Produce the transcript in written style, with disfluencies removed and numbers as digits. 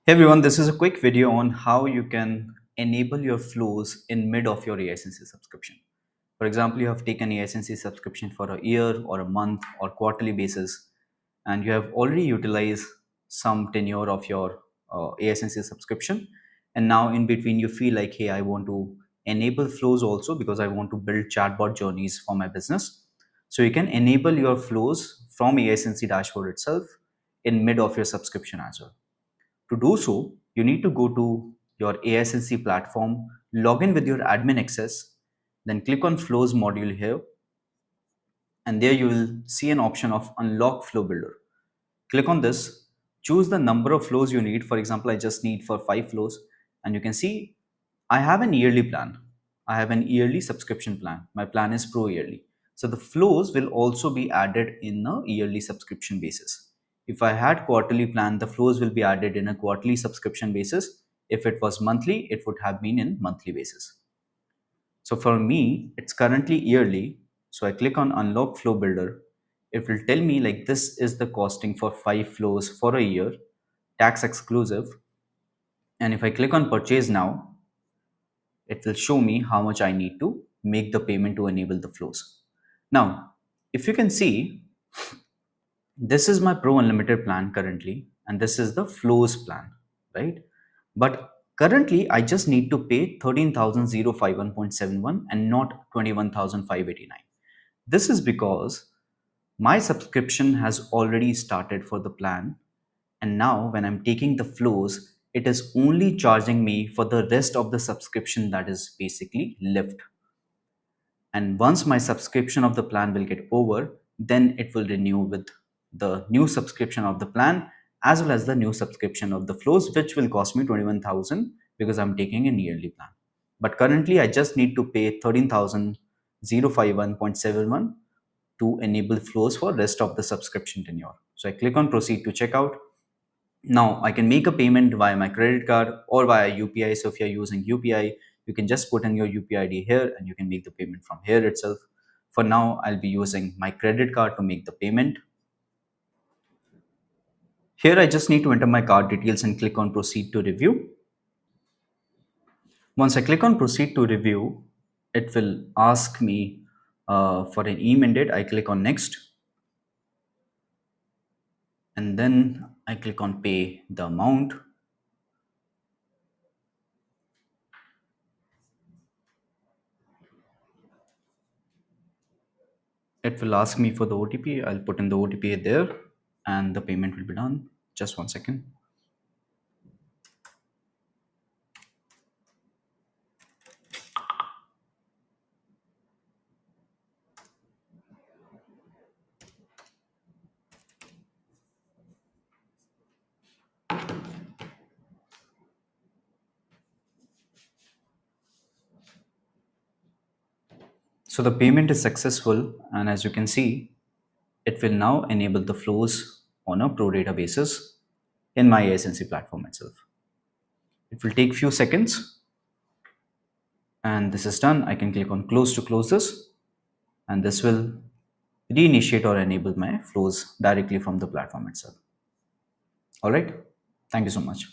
Hey everyone, this is a quick video on how you can enable your flows in mid of your AiSensy subscription. For example, you have taken AiSensy subscription for a year or a month or quarterly basis, and you have already utilized some tenure of your AiSensy subscription. And now in between, you feel like, hey, I want to enable flows also because I want to build chatbot journeys for my business. So you can enable your flows from AiSensy dashboard itself in mid of your subscription as well. To do so, you need to go to your AiSensy platform, log in with your admin access, then click on Flows module here, and there you will see an option of Unlock Flow Builder. Click on this, choose the number of flows you need. For example, I just need for 5 flows, and you can see I have an yearly plan. I have an yearly subscription plan. My plan is pro yearly. So the flows will also be added in a yearly subscription basis. If I had quarterly plan, the flows will be added in a quarterly subscription basis. If it was monthly, it would have been in monthly basis. So for me, it's currently yearly. So I click on Unlock Flow Builder. It will tell me like this is the costing for 5 flows for a year, tax exclusive. And if I click on Purchase Now, it will show me how much I need to make the payment to enable the flows. Now, if you can see, this is my Pro Unlimited plan currently, and this is the flows plan, right? But currently, I just need to pay 13,051.71 and not 21,589. This is because my subscription has already started for the plan, and now when I'm taking the flows, it is only charging me for the rest of the subscription that is basically left. And once my subscription of the plan will get over, then it will renew with the new subscription of the plan as well as the new subscription of the flows, which will cost me 21,000 because I'm taking a yearly plan. But currently I just need to pay 13,051.71 to enable flows for rest of the subscription tenure. So I click on proceed to checkout. Now I can make a payment via my credit card or via UPI. So if you're using UPI, you can just put in your UPI ID here and you can make the payment from here itself. For now, I'll be using my credit card to make the payment. Here, I just need to enter my card details and click on proceed to review. Once I click on proceed to review, it will ask me for an e-mandate. I click on next. And then I click on pay the amount. It will ask me for the OTP. I'll put in the OTP there and the payment will be done. Just 1 second. So the payment is successful, and as you can see, it will now enable the flows on a pro data basis in my AiSensy platform itself. It will take few seconds, and this is done. I can click on close to close this, and this will reinitiate or enable my flows directly from the platform itself. All right. Thank you so much.